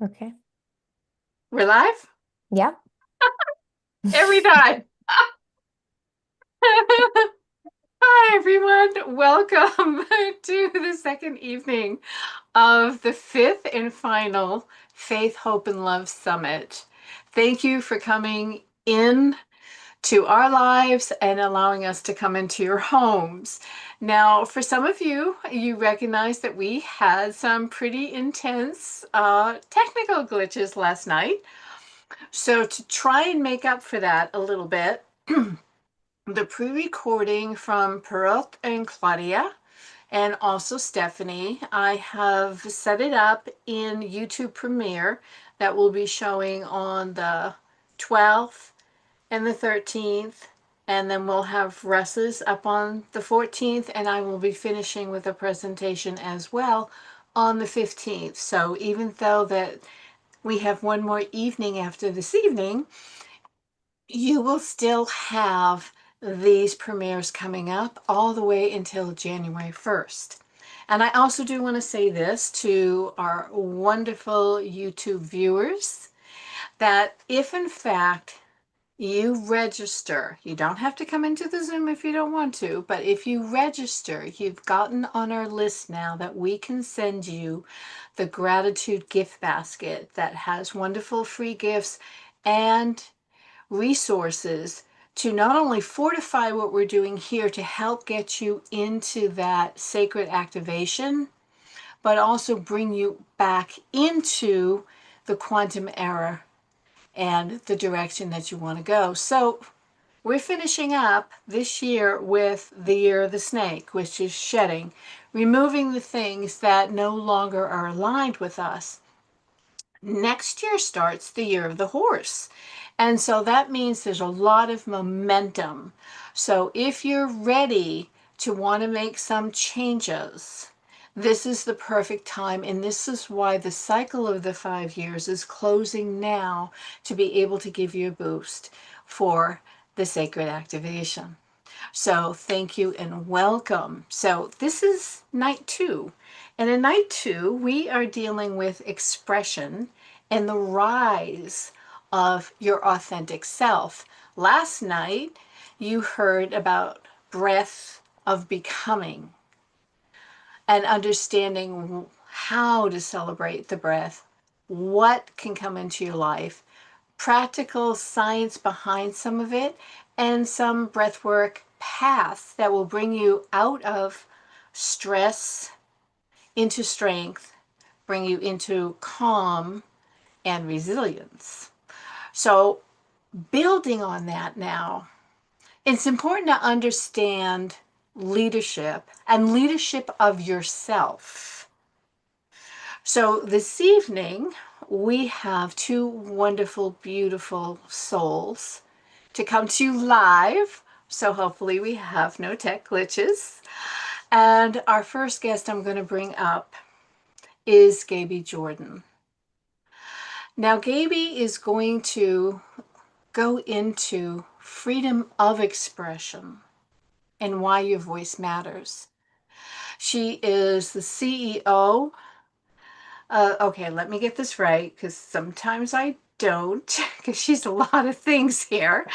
Okay. We're live Yeah. every time. Hi, everyone. Welcome to the second evening of the fifth and final Faith, Hope, and Love Summit. Thank you for coming in to our lives and allowing us to come into your homes. Now, for some of you, you recognize that we had some pretty intense technical glitches last night. So, to try and make up for that a little bit, the pre-recording from Perot and Claudia and also Stephanie, I have set it up in YouTube Premiere that will be showing on the 12th and the 13th. And then we'll have Russ's up on the 14th, and I will be finishing with a presentation as well on the 15th. So even though that we have one more evening after this evening, you will still have these premieres coming up all the way until January 1st. And I also do want to say this to our wonderful YouTube viewers that if in fact you register, you don't have to come into the Zoom if you don't want to, but if you register, you've gotten on our list now that we can send you the gratitude gift basket that has wonderful free gifts and resources to not only fortify what we're doing here to help get you into that sacred activation, but also bring you back into the quantum era and the direction that you want to go. So, we're finishing up this year with the year of the snake, which is shedding, removing the things that no longer are aligned with us. Next year starts the year of the horse. And so that means there's a lot of momentum. So if you're ready to want to make some changes, this is the perfect time. And this is why the cycle of the 5 years is closing now to be able to give you a boost for the sacred activation. So thank you and welcome. So this is night two. And in night two, we are dealing with expression and the rise of your authentic self. Last night, you heard about breath of becoming and understanding how to celebrate the breath, what can come into your life, practical science behind some of it, and some breathwork paths that will bring you out of stress into strength, bring you into calm and resilience. So, building on that now, it's important to understand leadership and leadership of yourself. So, this evening, we have two wonderful, beautiful souls to come to you live. So, hopefully, we have no tech glitches. And our first guest I'm going to bring up is Gaby Jordan. Now, Gaby is going to go into freedom of expression and why your voice matters. She is the CEO. Okay, let me get this right because sometimes I don't, because she's a lot of things here.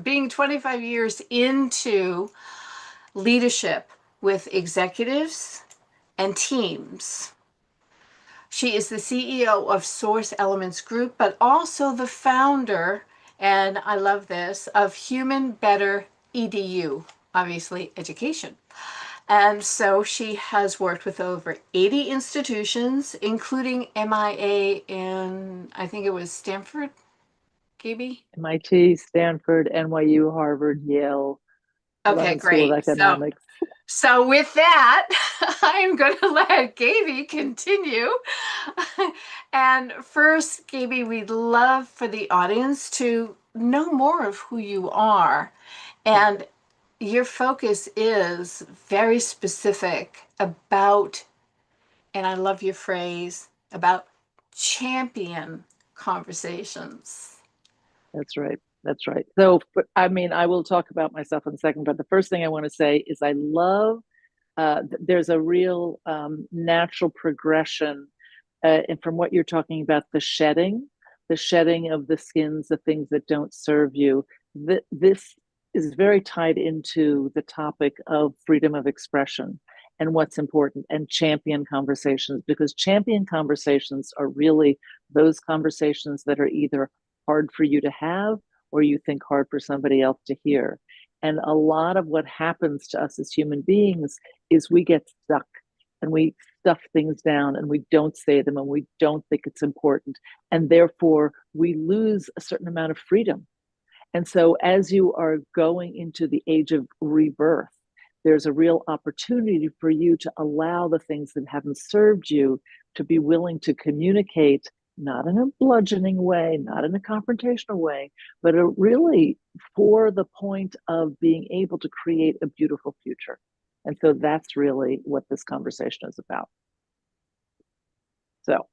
Being 25 years into leadership with executives and teams. She is the CEO of Source Elements Group, but also the founder, and I love this, of Human Better EDU, obviously education. And so she has worked with over 80 institutions, including MIA in, I think it was Stanford, Gaby? MIT, Stanford, NYU, Harvard, Yale, Okay, London School of great. Economics. So with that, I'm going to let Gaby continue. And first, Gaby, we'd love for the audience to know more of who you are. And your focus is very specific about, and I love your phrase, about champion conversations. That's right. That's right. So, I mean, I will talk about myself in a second, but the first thing I want to say is I love, there's a real natural progression and from what you're talking about, the shedding of the skins, the things that don't serve you, this is very tied into the topic of freedom of expression and what's important and champion conversations, because champion conversations are really those conversations that are either hard for you to have or you think hard for somebody else to hear. And a lot of what happens to us as human beings is we get stuck and we stuff things down and we don't say them and we don't think it's important. And therefore, we lose a certain amount of freedom. And so, as you are going into the age of rebirth, there's a real opportunity for you to allow the things that haven't served you to be willing to communicate, not in a bludgeoning way, not in a confrontational way, but really for the point of being able to create a beautiful future. And so that's really what this conversation is about. So,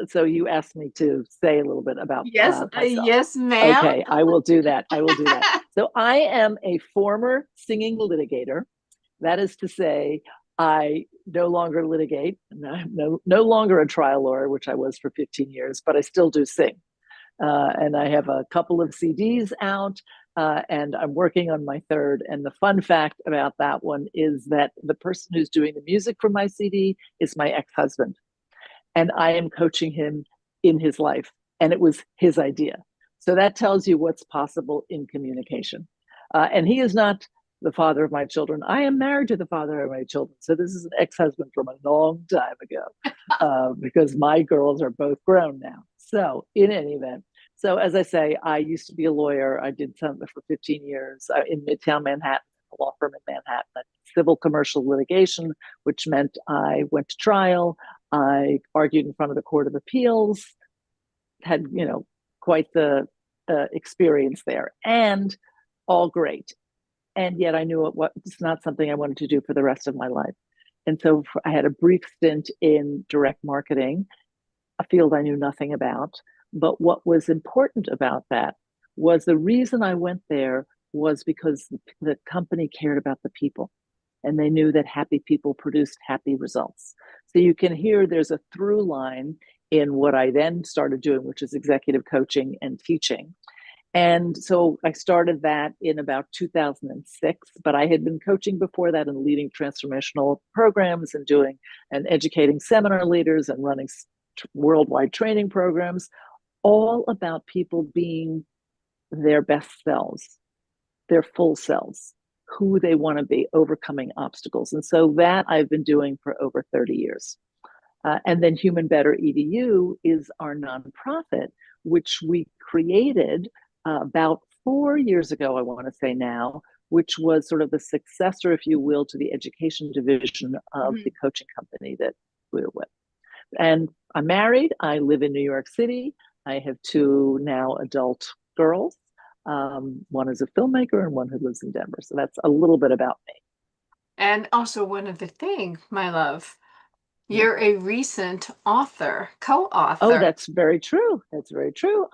so you asked me to say a little bit about Yes, myself. yes, ma'am. Okay, I will do that. I will do that. So I am a former singing litigator. That is to say, I no longer litigate. I'm no longer a trial lawyer, which I was for 15 years, but I still do sing. And I have a couple of CDs out, and I'm working on my third. And the fun fact about that one is that the person who's doing the music for my CD is my ex-husband, and I am coaching him in his life. And it was his idea. So that tells you what's possible in communication. And he is not the father of my children. I am married to the father of my children. So this is an ex-husband from a long time ago, because my girls are both grown now. So in any event, so as I say, I used to be a lawyer. I did something for 15 years in Midtown Manhattan, a law firm in Manhattan, civil commercial litigation, which meant I went to trial. I argued in front of the Court of Appeals, had, quite the experience there, and all great. And yet I knew it's not something I wanted to do for the rest of my life. And so I had a brief stint in direct marketing, a field I knew nothing about. But what was important about that was the reason I went there was because the company cared about the people and they knew that happy people produced happy results. So you can hear there's a through line in what I then started doing, which is executive coaching and teaching. And so I started that in about 2006, but I had been coaching before that and leading transformational programs and doing and educating seminar leaders and running worldwide training programs, all about people being their best selves, their full selves, who they want to be, overcoming obstacles. And so that I've been doing for over 30 years. And then Human Better EDU is our nonprofit, which we created about 4 years ago, I want to say now, which was sort of the successor, if you will, to the education division of the coaching company that we were with. And I'm married. I live in New York City. I have two now adult girls. One is a filmmaker and one who lives in Denver. So that's a little bit about me. And also one other thing, my love, Yeah. you're a recent author, Oh, co-author. that's very true. That's very true.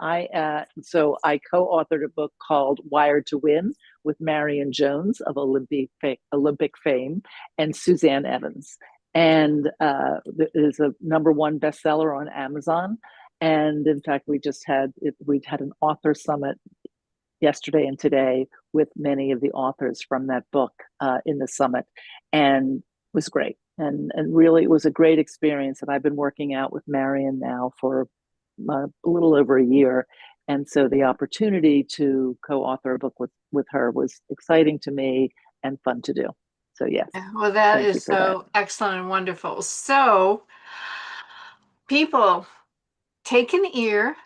So I co-authored a book called Wired to Win with Marion Jones of Olympic fame and Suzanne Evans, and it is a #1 bestseller on Amazon. And in fact, we had an author summit yesterday and today with many of the authors from that book in the summit, and it was great. And really, it was a great experience. And I've been working out with Marion now for a little over a year. And so the opportunity to co-author a book with her was exciting to me and fun to do. So yes, Well, that thank you is for that. so excellent and wonderful. So, people, take an ear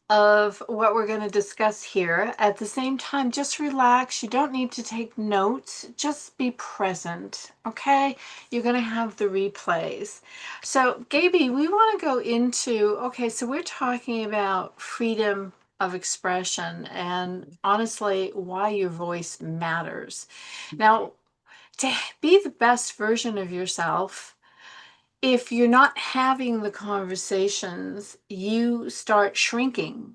of what we're going to discuss here. At the same time, just relax. You don't need to take notes. Just be present, okay? You're going to have the replays. So, Gaby, we want to go into, okay, so we're talking about freedom of expression and honestly, why your voice matters. Now, to be the best version of yourself, if you're not having the conversations, you start shrinking.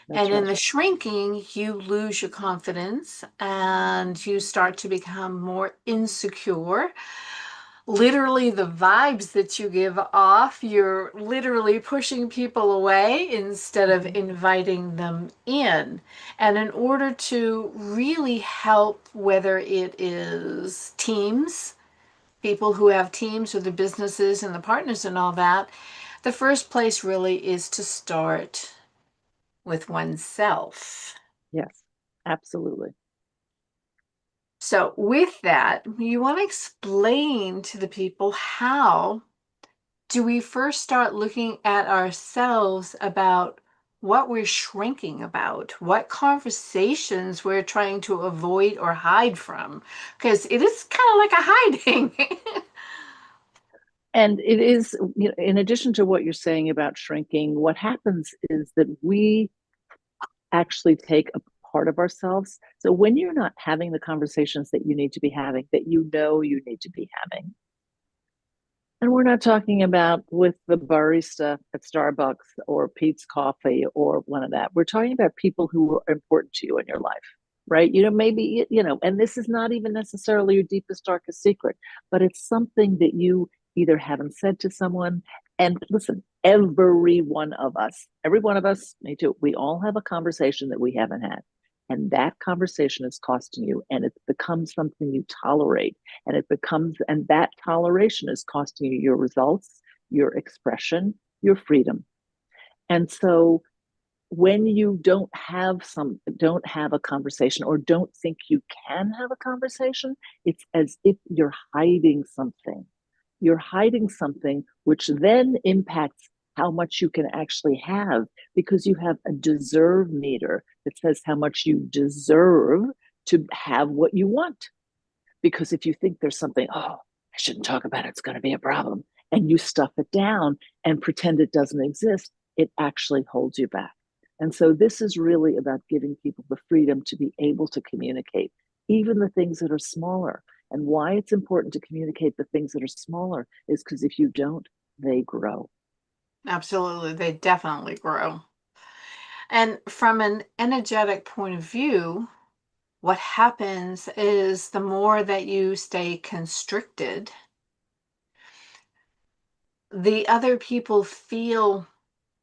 That's And in right. the shrinking, you lose your confidence and you start to become more insecure. literally the vibes that you give off, you're literally pushing people away instead of Mhm. inviting them in. And in order to really help, whether it is teams, people who have teams or the businesses and the partners and all that, the first place really is to start with oneself. Yes, absolutely. So, with that, you want to explain to the people how do we first start looking at ourselves about what we're shrinking about, what conversations we're trying to avoid or hide from? Because it is kind of like a hiding. And it is, in addition to what you're saying about shrinking, what happens is that we actually take a part of ourselves. So when you're not having the conversations that you need to be having, that you need to be having, and we're not talking about with the barista at Starbucks or Pete's Coffee or one of that. We're talking about people who are important to you in your life, right? Maybe, and this is not even necessarily your deepest, darkest secret, but it's something that you either haven't said to someone. And listen, every one of us, me too, we all have a conversation that we haven't had. And that conversation is costing you, and it becomes something you tolerate, and that toleration is costing you your results, your expression, your freedom. And so when you don't have a conversation, or don't think you can have a conversation, it's as if you're hiding something, which then impacts how much you can actually have, because you have a deserve meter that says how much you deserve to have what you want. Because if you think there's something, oh, I shouldn't talk about it, it's going to be a problem, and you stuff it down and pretend it doesn't exist, it actually holds you back. And so this is really about giving people the freedom to be able to communicate, even the things that are smaller. And why it's important to communicate the things that are smaller is because if you don't, they grow. Absolutely, they definitely grow. And from an energetic point of view, what happens is the more that you stay constricted, the other people feel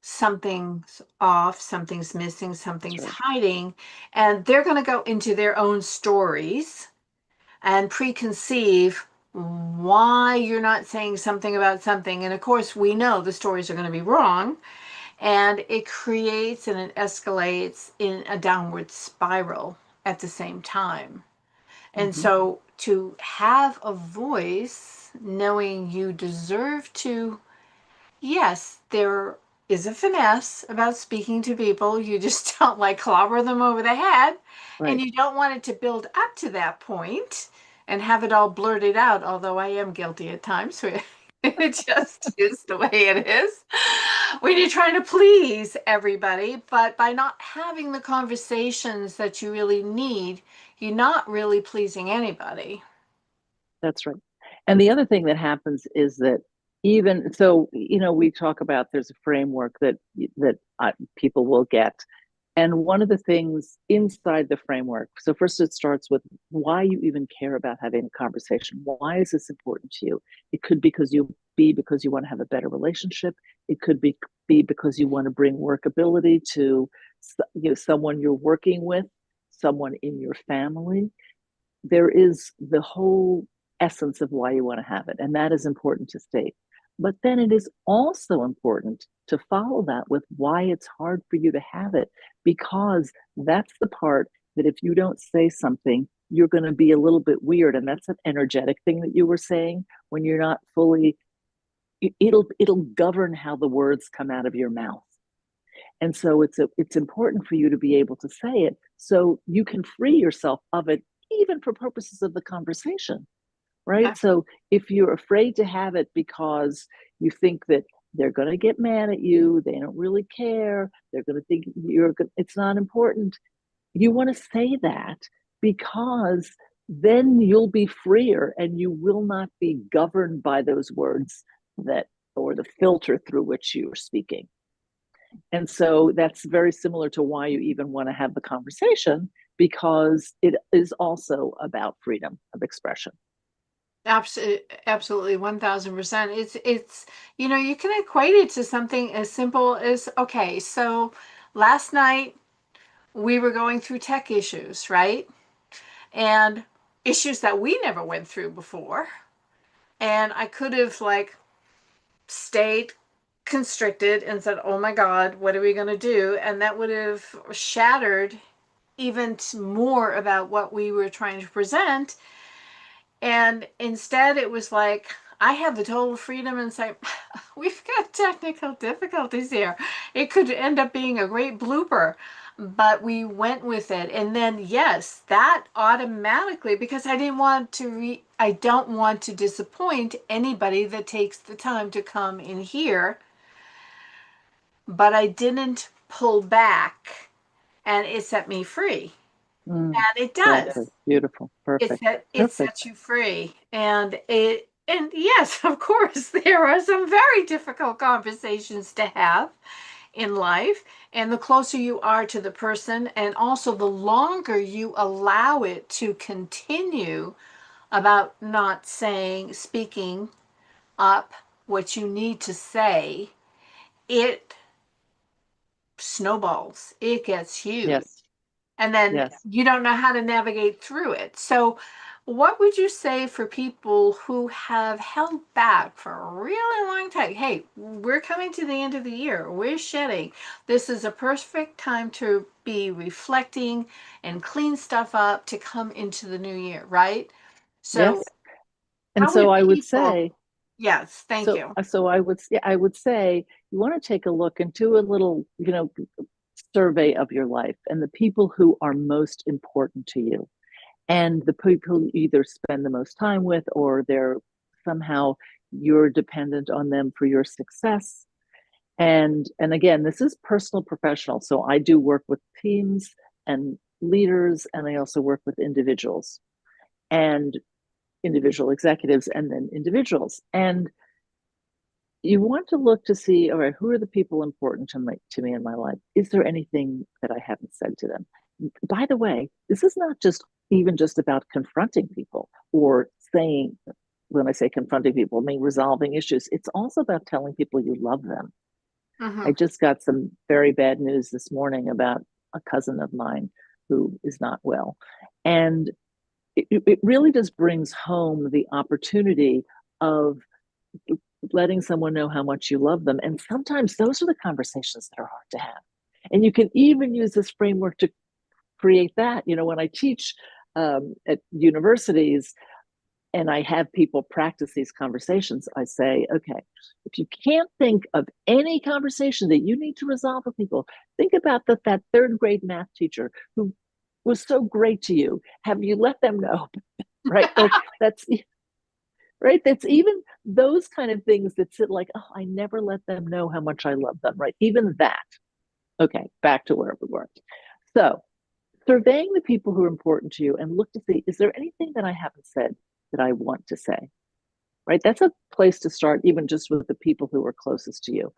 something's off, something's missing, That's something's right. hiding, and they're going to go into their own stories and preconceive why you're not saying something about something. And of course, we know the stories are going to be wrong, and it creates and it escalates in a downward spiral at the same time. And Mm-hmm. so to have a voice, knowing you deserve to, yes, there is a finesse about speaking to people. You just don't like clobber them over the head, and Right. you don't want it to build up to that point and have it all blurted out, although I am guilty at times. So it just is the way it is when you're trying to please everybody. But by not having the conversations that you really need, you're not really pleasing anybody. That's right. And the other thing that happens is that, even so, we talk about, there's a framework that people will get. And one of the things inside the framework, so first it starts with why you even care about having a conversation. Why is this important to you? It could be because you want to have a better relationship. It could be because you want to bring workability to someone you're working with, someone in your family. There is the whole essence of why you want to have it, and that is important to state. But then it is also important to follow that with why it's hard for you to have it, because that's the part that if you don't say something, you're going to be a little bit weird. And that's an energetic thing that you were saying. When you're not fully, it'll govern how the words come out of your mouth. And so it's important for you to be able to say it so you can free yourself of it, even for purposes of the conversation, right? So if you're afraid to have it because you think that they're going to get mad at you, they don't really care, they're going to think it's not important, you want to say that, because then you'll be freer and you will not be governed by those words that, or the filter through which you're speaking. And so that's very similar to why you even want to have the conversation, because it is also about freedom of expression. Absolutely, 1000%. It's, you can equate it to something as simple as, okay, so last night we were going through tech issues, right? And issues that we never went through before. And I could have like stayed constricted and said, "Oh my God, what are we going to do?" And that would have shattered even more about what we were trying to present. And instead, it was like, I have the total freedom and say, we've got technical difficulties here. It could end up being a great blooper, but we went with it. And then, yes, that automatically, because I don't want to disappoint anybody that takes the time to come in here, but I didn't pull back and it set me free. Mm, And it exactly. does. Beautiful. Perfect. It Perfect. sets you free. And yes, of course, there are some very difficult conversations to have in life. And the closer you are to the person, and also the longer you allow it to continue about not speaking up what you need to say, it snowballs. It gets huge. Yes. And then Yes. you don't know how to navigate through it. So, what would you say for people who have held back for a really long time? Hey, we're coming to the end of the year, we're shedding. This is a perfect time to be reflecting and clean stuff up to come into the new year, right? So, Yes. And how so would I would people, say, yes, thank so you. so I would say you want to take a look into a little, survey of your life and the people who are most important to you, and the people you either spend the most time with, or they're somehow you're dependent on them for your success. And again, this is personal professional. So I do work with teams and leaders, and I also work with individuals and individual executives and then individuals. And you want to look to see, all right, who are the people important to me in my life? Is there anything that I haven't said to them? By the way, this is not just about confronting people or saying, when I say confronting people, I mean resolving issues. It's also about telling people you love them. I Hmm. just got some very bad news this morning about a cousin of mine who is not well. And it really just brings home the opportunity of letting someone know how much you love them. And sometimes those are the conversations that are hard to have. And you can even use this framework to create that. When I teach at universities and I have people practice these conversations, I say, okay, if you can't think of any conversation that you need to resolve with people, think about that third grade math teacher who was so great to you. Have you let them know? Right? Like that's right. That's even those kind of things that sit like, oh, I never let them know how much I love them. Right? Even that. Okay, back to where we were. So surveying the people who are important to you and look to see, is there anything that I haven't said that I want to say? Right? That's a place to start, even just with the people who are closest to you.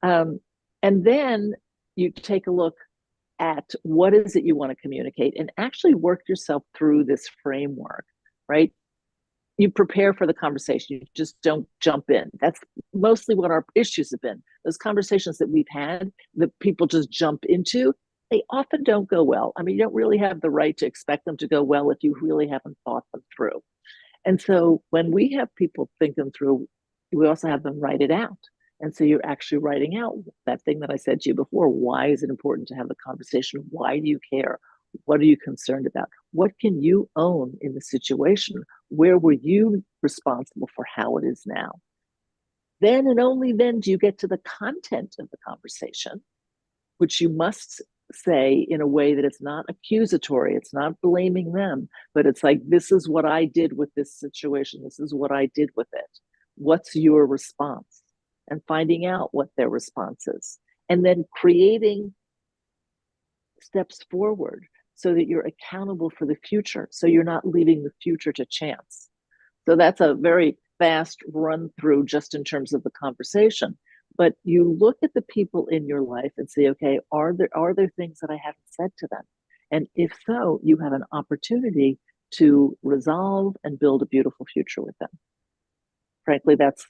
Um, and then you take a look at what is it you want to communicate and actually work yourself through this framework, right? You prepare for the conversation. You just don't jump in. That's mostly what our issues have been. Those conversations that we've had that people just jump into, they often don't go well. I mean, you don't really have the right to expect them to go well if you really haven't thought them through. And so when we have people think them through, we also have them write it out. And so you're actually writing out that thing that I said to you before. Why is it important to have the conversation? Why do you care? What are you concerned about? What can you own in the situation? Where were you responsible for how it is now? Then and only then do you get to the content of the conversation, which you must say in a way that it's not accusatory, it's not blaming them, but it's like, this is what I did with this situation, this is what I did with it. What's your response? And finding out what their response is. And then creating steps forward so that you're accountable for the future. So you're not leaving the future to chance. So that's a very fast run through just in terms of the conversation. But you look at the people in your life and say, okay, are there things that I haven't said to them? And if so, you have an opportunity to resolve and build a beautiful future with them. Frankly, that's,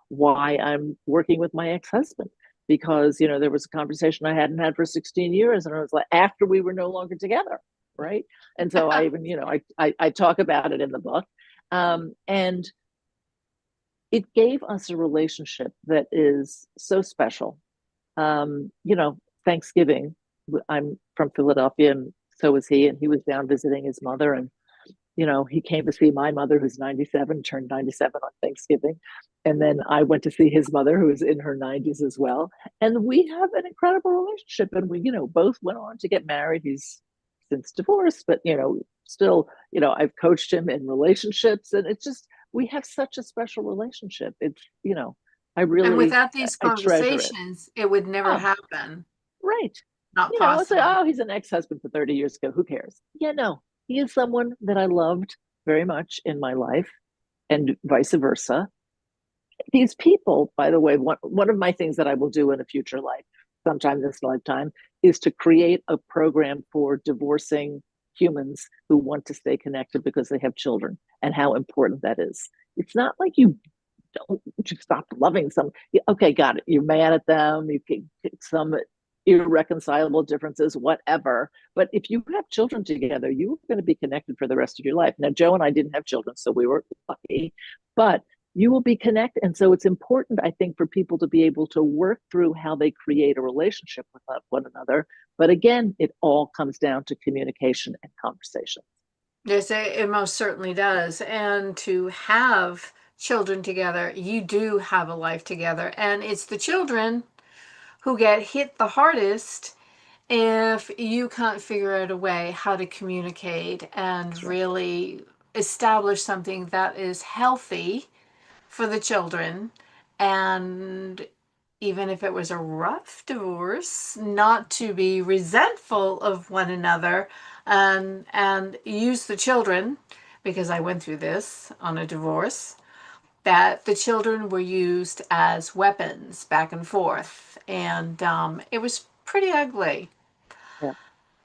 why I'm working with my ex-husband, because, there was a conversation I hadn't had for 16 years. And I was like, after we were no longer together. Right. And so I even, I talk about it in the book. And it gave us a relationship that is so special. Thanksgiving, I'm from Philadelphia, and so was he, and he was down visiting his mother. And he came to see my mother, who's 97, turned 97 on Thanksgiving. And then I went to see his mother, who was in her 90s as well. And we have an incredible relationship. And we, both went on to get married. He's since divorced, but, still, I've coached him in relationships. And it's just, we have such a special relationship. It's, I And really, without these I treasure it. conversations, it would never Oh, happen. right. Not It's like, possible. oh, he's an ex-husband for 30 years ago. Who cares? Yeah, no, he is someone that I loved very much in my life, and vice versa. These people, by the way, one of my things that I will do in a future life, sometime this lifetime, is to create a program for divorcing humans who want to stay connected because they have children, and how important that is. It's not like you stop loving some. Okay, got it. You're mad at them. You get some irreconcilable differences, whatever. But if you have children together, you're going to be connected for the rest of your life. Now, Joe and I didn't have children, so we were lucky, but you will be connected. And so it's important, I think, for people to be able to work through how they create a relationship with one another. But again, it all comes down to communication and conversation. Yes, it most certainly does. And to have children together, you do have a life together. And it's the children who get hit the hardest if you can't figure out a way how to communicate and That's right. really establish something that is healthy for the children. And even if it was a rough divorce, not to be resentful of one another and use the children, because I went through this on a divorce, that the children were used as weapons back and forth. And it was pretty ugly. Yeah.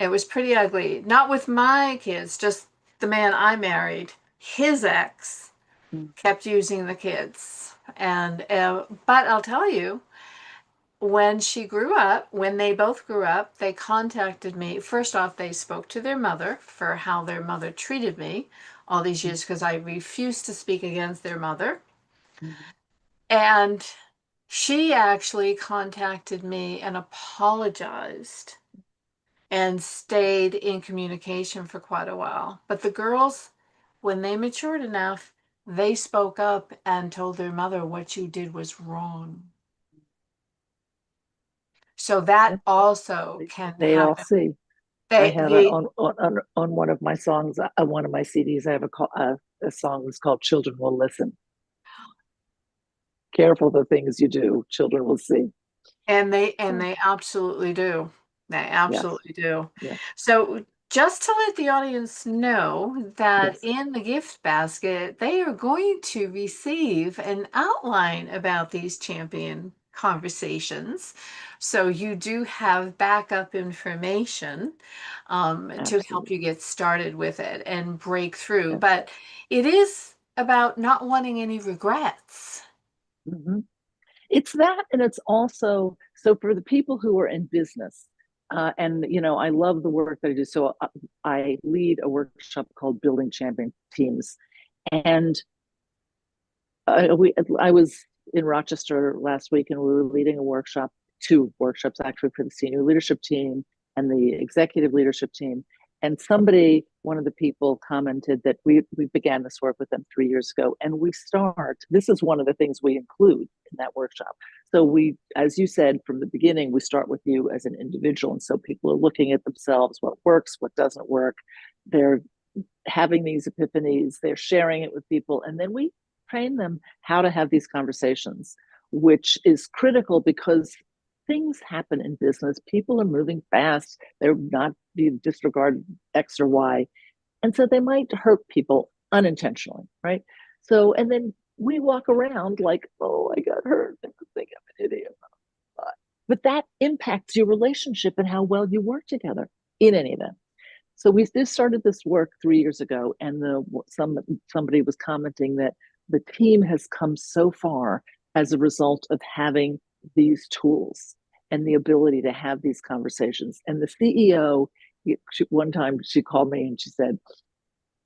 It was pretty ugly. Not with my kids, just the man I married. His ex Mm-hmm. kept using the kids. And but I'll tell you, when she grew up, when they both grew up, they contacted me. First off, they spoke to their mother for how their mother treated me all these years because I refused to speak against their mother. Mm-hmm. And she actually contacted me and apologized and stayed in communication for quite a while. But the girls, when they matured enough, they spoke up and told their mother what you did was wrong. So that Yeah. also can They all happen. see. I They, have a, they, on one of my songs, one of my CDs. I have a song that's called "Children Will Listen." Careful the things you do, children will see. and Yeah. they absolutely do. They Yes. absolutely do. Yes. So just to let the audience know that Yes. in the gift basket, they are going to receive an outline about these champion conversations. So you do have backup information to help you Absolutely. get started with it and break through. Yeah. But it is about not wanting any regrets. Mm-hmm. It's that, and it's also so for the people who are in business. And I love the work that I do. So I lead a workshop called Building Champion Teams, and I was in Rochester last week, and we were leading a workshop, two workshops actually, for the senior leadership team and the executive leadership team. And one of the people commented that we began this work with them 3 years ago, and we start. This is one of the things we include in that workshop. So we, as you said from the beginning, we start with you as an individual, and so people are looking at themselves, what works, what doesn't work. They're having these epiphanies, they're sharing it with people, and then we train them how to have these conversations, which is critical because things happen in business. People are moving fast. They're not being disregard X or Y. And so they might hurt people unintentionally, right? So, and then we walk around like, oh, I got hurt. They think I'm an idiot. But that impacts your relationship and how well you work together in any event. So we just started this work 3 years ago, and somebody was commenting that the team has come so far as a result of having these tools and the ability to have these conversations. And the CEO, one time she called me and she said,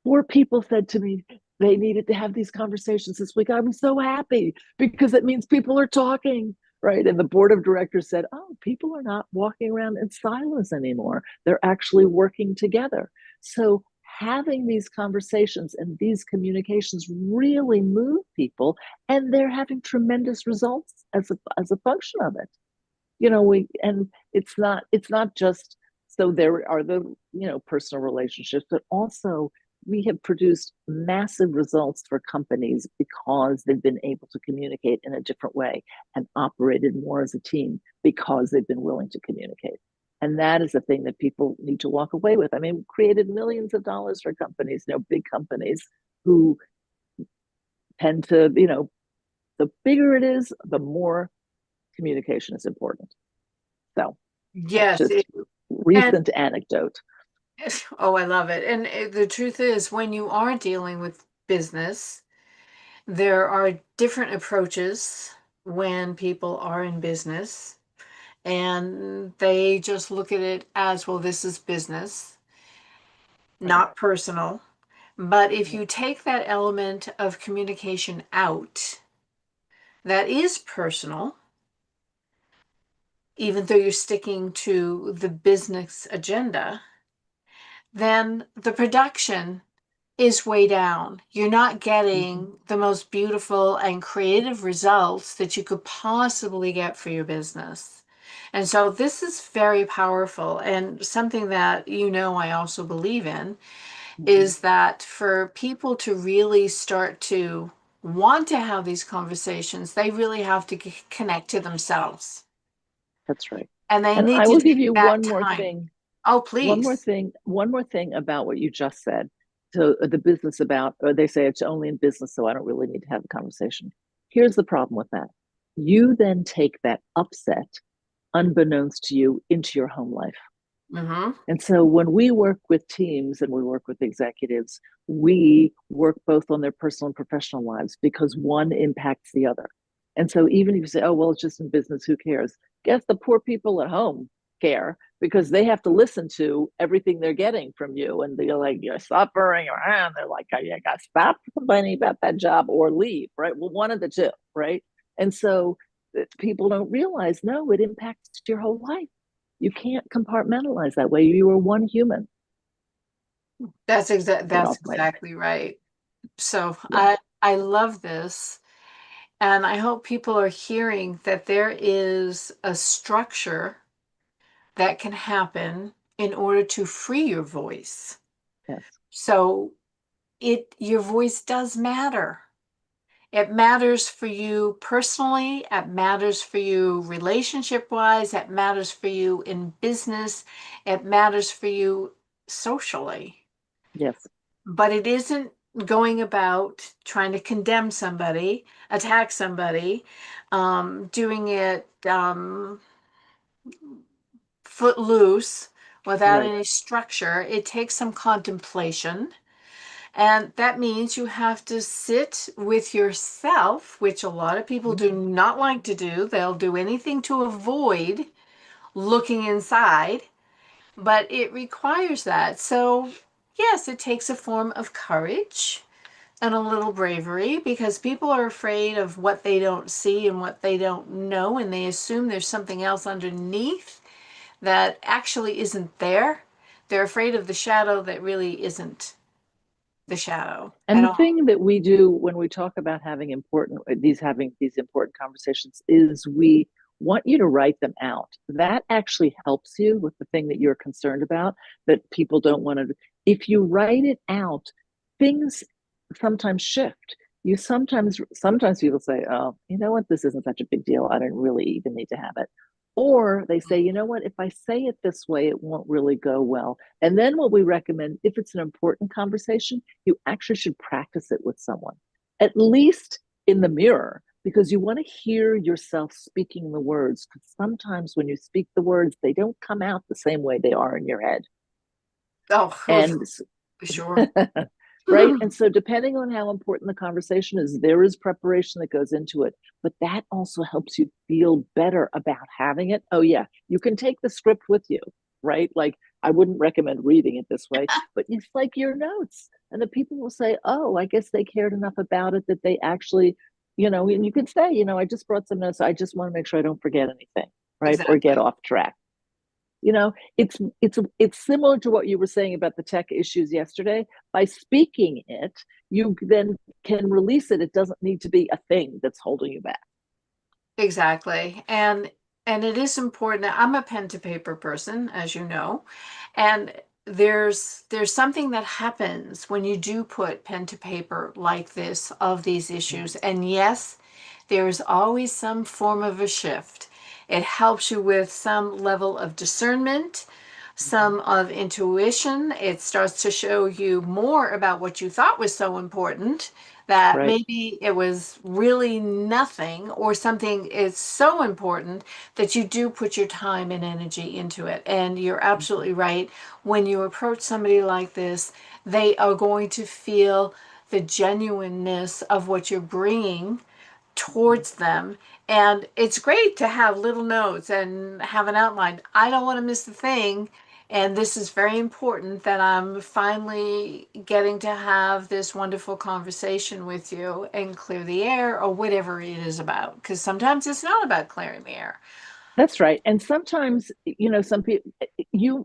4 people said to me they needed to have these conversations this week. I was so happy because it means people are talking, right? And the board of directors said, oh, people are not walking around in silos anymore. They're actually working together. So having these conversations and these communications really move people, and they're having tremendous results as a function of it. And it's not just, so there are the personal relationships, but also we have produced massive results for companies because they've been able to communicate in a different way and operated more as a team because they've been willing to communicate. And that is the thing that people need to walk away with. I mean, we created millions of dollars for companies, big companies who tend to, the bigger it is, the more communication is important. So that's Yes, just and recent anecdote. oh, I love it. And the truth is, when you are dealing with business, there are different approaches when people are in business, and they just look at it as, well, this is business, Right. not personal. But if Yeah. you take that element of communication out, that is personal, even though you're sticking to the business agenda, then the production is way down. You're not Mm-hmm. getting the most beautiful and creative results that you could possibly get for your business. And so this is very powerful, and something that I also believe in Mm-hmm. is that for people to really start to want to have these conversations, they really have to connect to themselves. That's right. And they And need I to will give take you that one more time. thing, Oh, one more please. thing, one more thing about what you just said. So the business about, or they say it's only in business, so I don't really need to have a conversation. Here's the problem with that. You then take that upset, unbeknownst to you, into your home life. Mm-hmm. And so when we work with teams and we work with executives, we work both on their personal and professional lives because one impacts the other. And so even if you say, oh, well, it's just in business, who cares? Guess the poor people at home care because they have to listen to everything they're getting from you. And they're like, you're suffering, and they're like, oh, you got to stop complaining about that job or leave, right? Well, one of the two, right? And so people don't realize, no, it impacts your whole life. You can't compartmentalize that way. You are one human. Get That's off my, exactly right. So yeah, I love this, and I hope people are hearing that there is a structure that can happen in order to free your voice. yes, So your voice does matter. It matters for you personally, it matters for you relationship wise, it matters for you in business, it matters for you socially. yes, But it isn't going about trying to condemn somebody, attack somebody, doing it footloose without right. any structure. It takes some contemplation. And that means you have to sit with yourself, which a lot of people do Mm-hmm. not like to do. They'll do anything to avoid looking inside, but it requires that. So, yes, it takes a form of courage and a little bravery because people are afraid of what they don't see and what they don't know, and they assume there's something else underneath that actually isn't there. They're afraid of the shadow that really isn't the shadow And at the all. thing that we do when we talk about having these important conversations is we want you to write them out. That actually helps you with the thing that you're concerned about that people don't want to. If you write it out, things sometimes shift. You sometimes people say, "Oh, you know what? This isn't such a big deal. I don't really even need to have it." Or they say, "You know what? If I say it this way, it won't really go well." And then what we recommend, if it's an important conversation, you actually should practice it with someone, at least in the mirror, because you want to hear yourself speaking the words. Because sometimes when you speak the words, they don't come out the same way they are in your head. Oh, And for sure. right. And so, depending on how important the conversation is, there is preparation that goes into it. But that also helps you feel better about having it. Oh, yeah, you can take the script with you, right? Like, I wouldn't recommend reading it this way, but it's like your notes. And the people will say, oh, I guess they cared enough about it that they actually, and you can say, I just brought some notes. I just want to make sure I don't forget anything, right? Or get Exactly. off track. It's similar to what you were saying about the tech issues yesterday. By speaking it, you then can release it. It doesn't need to be a thing that's holding you back. Exactly. And it is important. I'm a pen to paper person, as you know, and there's something that happens when you do put pen to paper like this of these issues. And yes, there's always some form of a shift. It helps you with some level of discernment, some of intuition. It starts to show you more about what you thought was so important that Right. maybe it was really nothing, or something is so important that you do put your time and energy into it. And you're absolutely right. When you approach somebody like this, they are going to feel the genuineness of what you're bringing towards them. And it's great to have little notes and have an outline. I don't want to miss a thing. And this is very important that I'm finally getting to have this wonderful conversation with you and clear the air or whatever it is about. Because sometimes it's not about clearing the air. That's right. And sometimes, some people,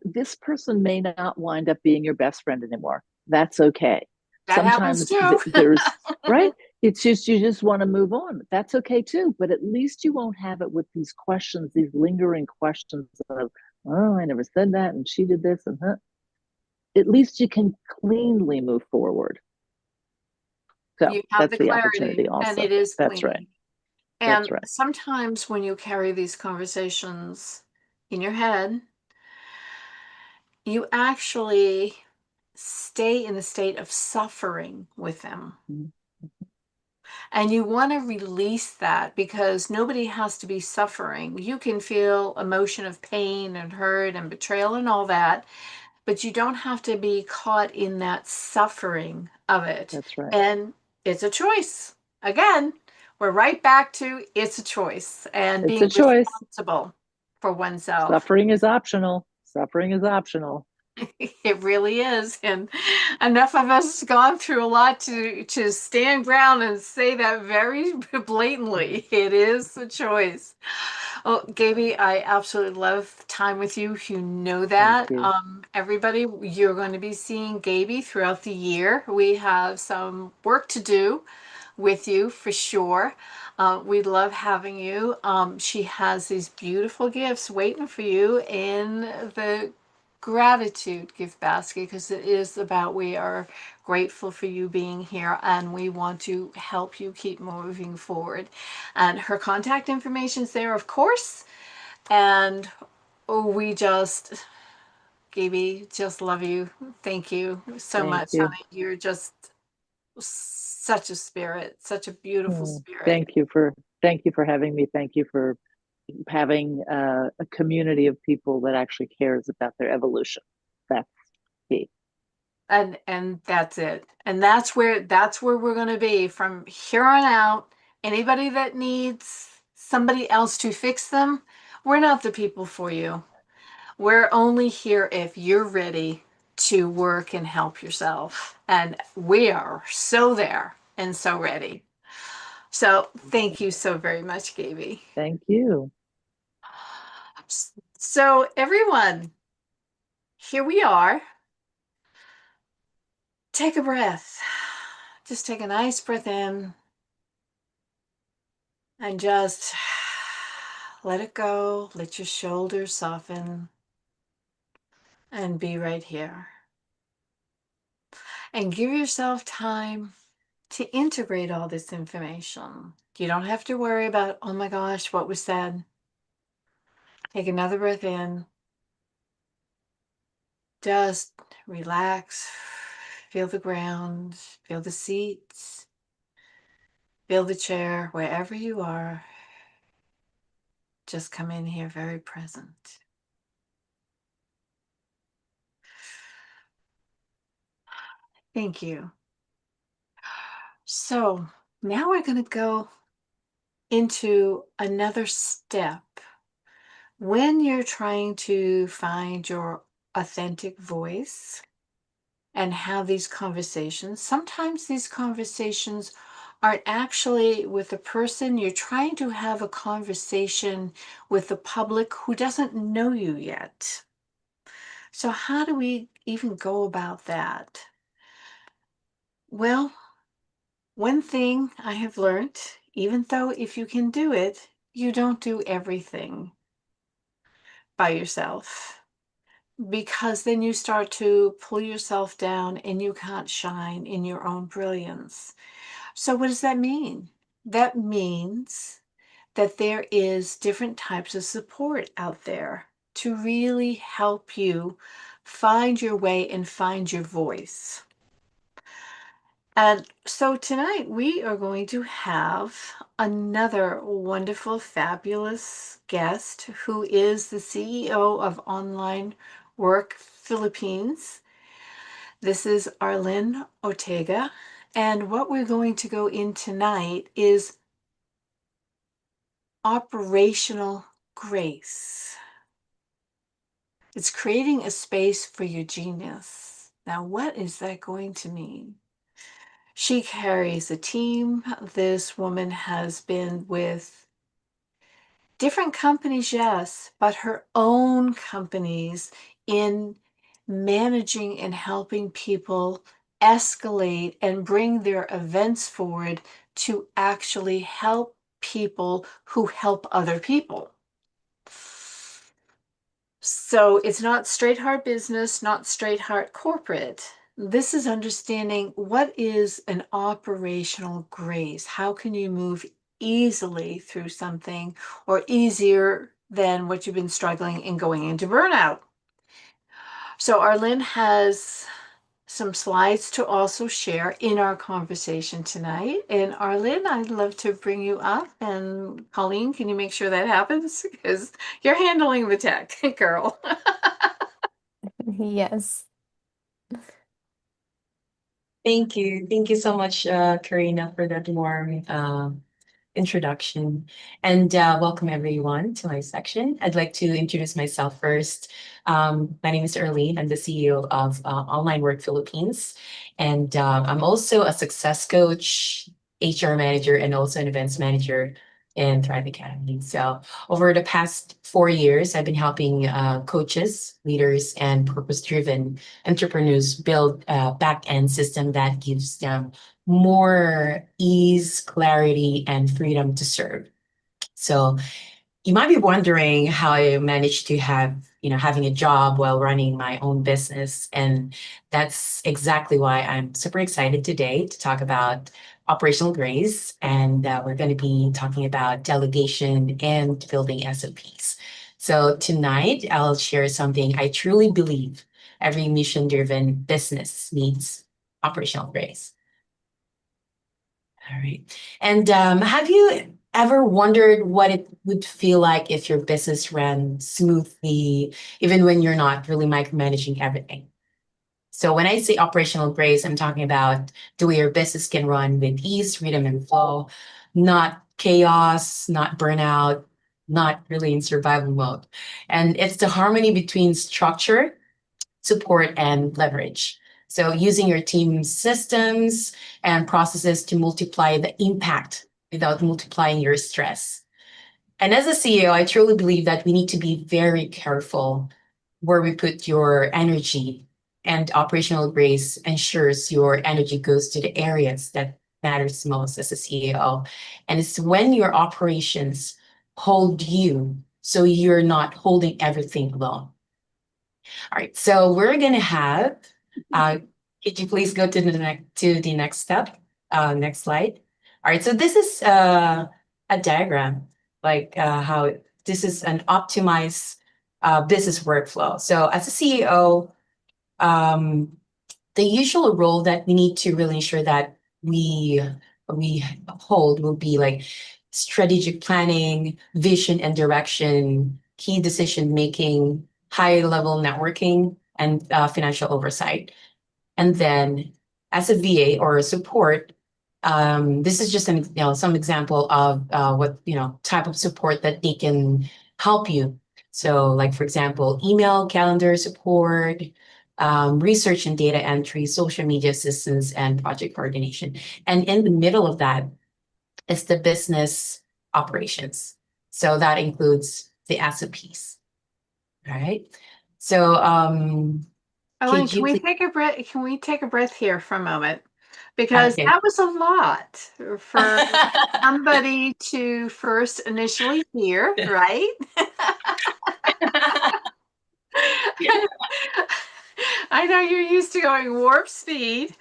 this person may not wind up being your best friend anymore. That's okay. That happens Sometimes too. there's, right? It's just, you just want to move on. That's okay too. But at least you won't have it with these questions, these lingering questions of, oh, I never said that. And she did this. And at least you can cleanly move forward. So You have the that's the clarity, opportunity and also. it is That's right. clean. And That's right. sometimes when you carry these conversations in your head, you actually stay in the state of suffering with them. Mhm. And you want to release that because nobody has to be suffering. You can feel emotion of pain and hurt and betrayal and all that, but you don't have to be caught in that suffering of it. That's right. And it's a choice. Again, we're right back to it's a choice and It's a being choice. responsible for oneself. Suffering is optional. Suffering is optional. It really is. And enough of us have gone through a lot to stand ground and say that very blatantly. It is a choice. Well, Gaby, I absolutely love time with you. You know Thank that. you. Everybody, you're going to be seeing Gaby throughout the year. We have some work to do with you for sure. We love having you. She has these beautiful gifts waiting for you in the gratitude gift basket because it is about we are grateful for you being here and we want to help you keep moving forward. And her contact information is there, of course. And we just, Gaby, just love you. Thank you so Thank much, you. honey. You're just such a spirit, such a beautiful Hmm. spirit. Thank you for having me. Thank you for having a community of people that actually cares about their evolution. That's key. And that's it. And that's where we're going to be from here on out. Anybody that needs somebody else to fix them, we're not the people for you. We're only here if you're ready to work and help yourself. And we are so there and so ready. So thank you so very much, Gaby. Thank you. So everyone, here we are. Take a breath. Just take a nice breath in and just let it go. Let your shoulders soften and be right here. And give yourself time to integrate all this information. You don't have to worry about, oh my gosh, what was said. Take another breath in. Just relax. Feel the ground. Feel the seats. Feel the chair wherever you are. Just come in here very present. Thank you. So now we're going to go into another step. When you're trying to find your authentic voice and have these conversations, sometimes these conversations aren't actually with the person. You're trying to have a conversation with the public who doesn't know you yet. So, how do we even go about that? Well, one thing I have learned, even though if you can do it, you don't do everything by yourself, because then you start to pull yourself down and you can't shine in your own brilliance. So, what does that mean? That means that there is different types of support out there to really help you find your way and find your voice. And so tonight we are going to have another wonderful, fabulous guest who is the CEO of Online Work Philippines. This is Arlene Ortega. And what we're going to go in tonight is operational grace. It's creating a space for your genius. Now, what is that going to mean? She carries a team. This woman has been with different companies, yes, but her own companies in managing and helping people escalate and bring their events forward to actually help people who help other people. So it's not straight heart business, not straight heart corporate. This is understanding what is an operational grace. How can you move easily through something or easier than what you've been struggling and going into burnout? So Arlene has some slides to also share in our conversation tonight. And Arlene, I'd love to bring you up. And Colleen, can you make sure that happens? Because you're handling the tech, girl. Yes. Thank you. Thank you so much, Karina, for that warm introduction. And welcome everyone to my section. I'd like to introduce myself first. My name is Erlene. I'm the CEO of Online Work Philippines. And I'm also a success coach, HR manager, and also an events manager in Thrive Academy. So over the past 4 years, I've been helping coaches, leaders, and purpose-driven entrepreneurs build a back-end system that gives them more ease, clarity, and freedom to serve. So you might be wondering how I managed to having a job while running my own business. And that's exactly why I'm super excited today to talk about operational grace. And we're going to be talking about delegation and building SOPs. So tonight, I'll share something I truly believe every mission-driven business needs: operational grace. All right. And have you ever wondered what it would feel like if your business ran smoothly, even when you're not really micromanaging everything? So when I say operational grace, I'm talking about the way your business can run with ease, freedom, and flow, not chaos, not burnout, not really in survival mode. And it's the harmony between structure, support, and leverage. So using your team's systems and processes to multiply the impact without multiplying your stress. And as a CEO, I truly believe that we need to be very careful where we put your energy, and operational grace ensures your energy goes to the areas that matters most as a CEO. And it's when your operations hold you, so you're not holding everything alone. All right, so we're gonna have, could you please go to the next step, next slide. All right, so this is a diagram, like how this is an optimized business workflow. So as a CEO, the usual role that we need to really ensure that we hold will be like strategic planning, vision and direction, key decision making, high level networking, and financial oversight. And then as a VA or a support, this is just some example of what type of support that they can help you. So, like for example, email, calendar support, research and data entry, social media assistance, and project coordination. And in the middle of that is the business operations. So that includes the SOPs. All right. So, Ellen, could can you we please? take a breath? Can we take a breath here for a moment? Because Okay. that was a lot for somebody to first initially hear, right? I know you're used to going warp speed,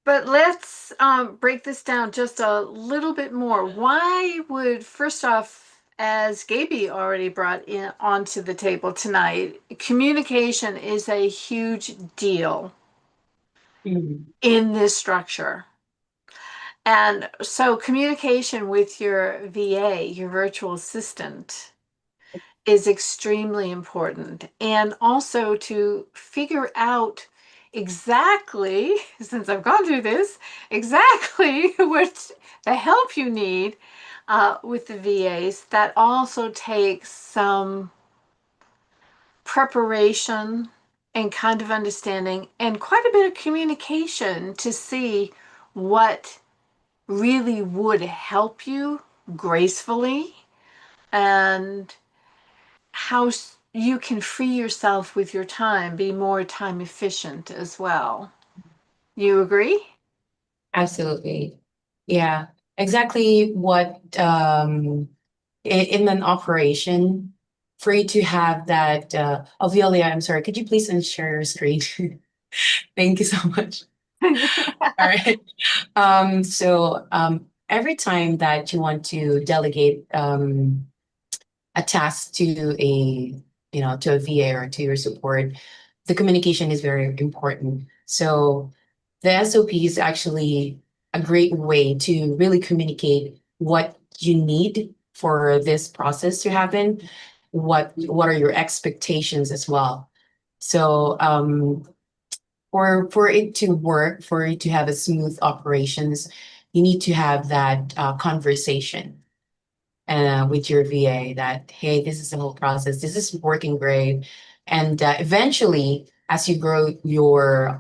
but let's break this down just a little bit more. Why would, first off, as Gaby already brought in onto the table tonight, communication is a huge deal Mhm. in this structure. And so communication with your VA, your virtual assistant, is extremely important. And also to figure out exactly, since I've gone through this, exactly what the help you need with the VAs, that also takes some preparation and kind of understanding and quite a bit of communication to see what really would help you gracefully and how you can free yourself with your time, be more time efficient as well. You agree? Absolutely. Yeah, exactly what in an operation for you to have that Ophelia, I'm sorry, could you please share your screen? Thank you so much. All right. Every time that you want to delegate a task to a VA or to your support, the communication is very important. So the SOP is actually a great way to really communicate what you need for this process to happen. What are your expectations as well? So for it to work, for it to have a smooth operations, you need to have that conversation with your VA that, hey, this is the whole process. This is working great. And eventually, as you grow your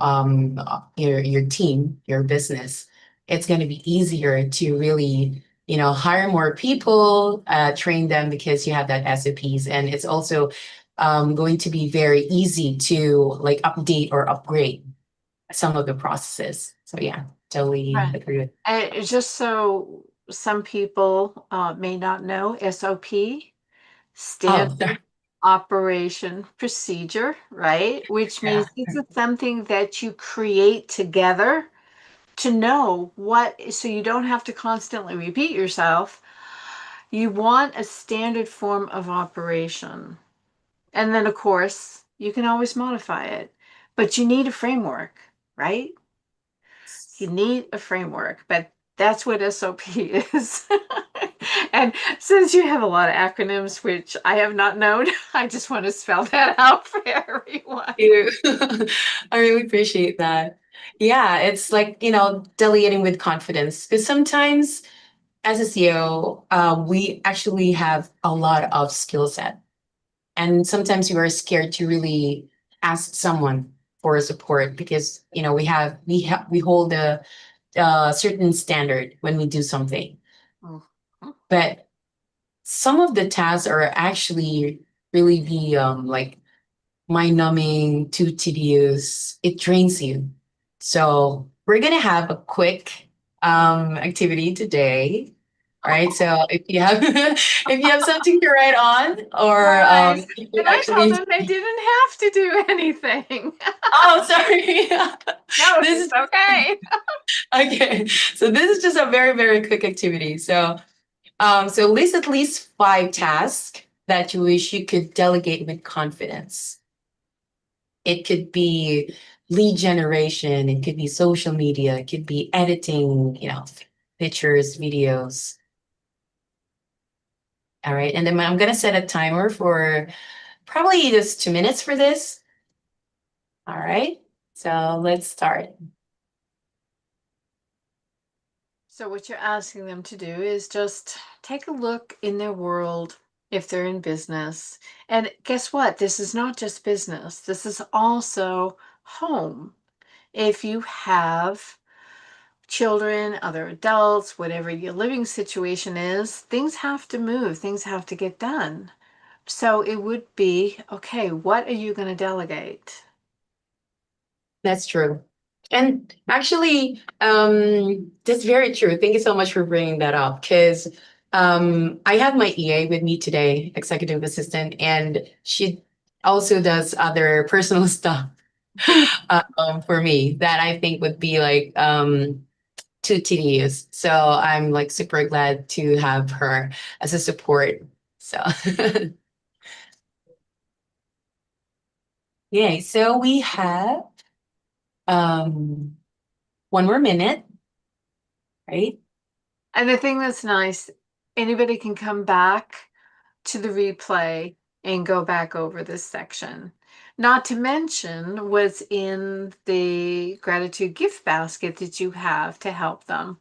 team, your business, it's going to be easier to really, hire more people, train them because you have that SOPs. And it's also going to be very easy to like update or upgrade some of the processes. So yeah, totally Right. agree with. Just so some people may not know, SOP, Oh, Standard Operation Procedure, right? Which yeah. means this is something that you create together to know what, so you don't have to constantly repeat yourself. You want a standard form of operation. And then, of course, you can always modify it, but you need a framework, right? You need a framework, but that's what SOP is. And since you have a lot of acronyms, which I have not known, I just want to spell that out for everyone. You. I really appreciate that. Yeah, it's like, delegating with confidence. Because sometimes as a CEO, we actually have a lot of skill set. And sometimes you are scared to really ask someone for support because, we hold a certain standard when we do something. Mhm. But some of the tasks are actually really be like mind numbing, too tedious. It drains you. So we're gonna have a quick activity today. All right. So if you have if you have something to write on, or Nice. you could And I told actually. them they didn't have to do anything. Oh, sorry. No, This it's is okay. okay. So this is just a very, very quick activity. So list at least 5 tasks that you wish you could delegate with confidence. It could be lead generation, it could be social media, it could be editing, pictures, videos. All right. And then I'm going to set a timer for probably just 2 minutes for this. All right. So let's start. So what you're asking them to do is just take a look in their world if they're in business. And guess what? This is not just business. This is also home. If you have children, other adults, whatever your living situation is, things have to move, things have to get done. So it would be, okay, what are you going to delegate? That's true. And actually, that's very true. Thank you so much for bringing that up because I have my EA with me today, executive assistant, and she also does other personal stuff for me that I think would be like too tedious. So I'm like super glad to have her as a support. So yeah, so we have um, one more minute, right? And the thing that's nice, anybody can come back to the replay and go back over this section. Not to mention what's in the gratitude gift basket that you have to help them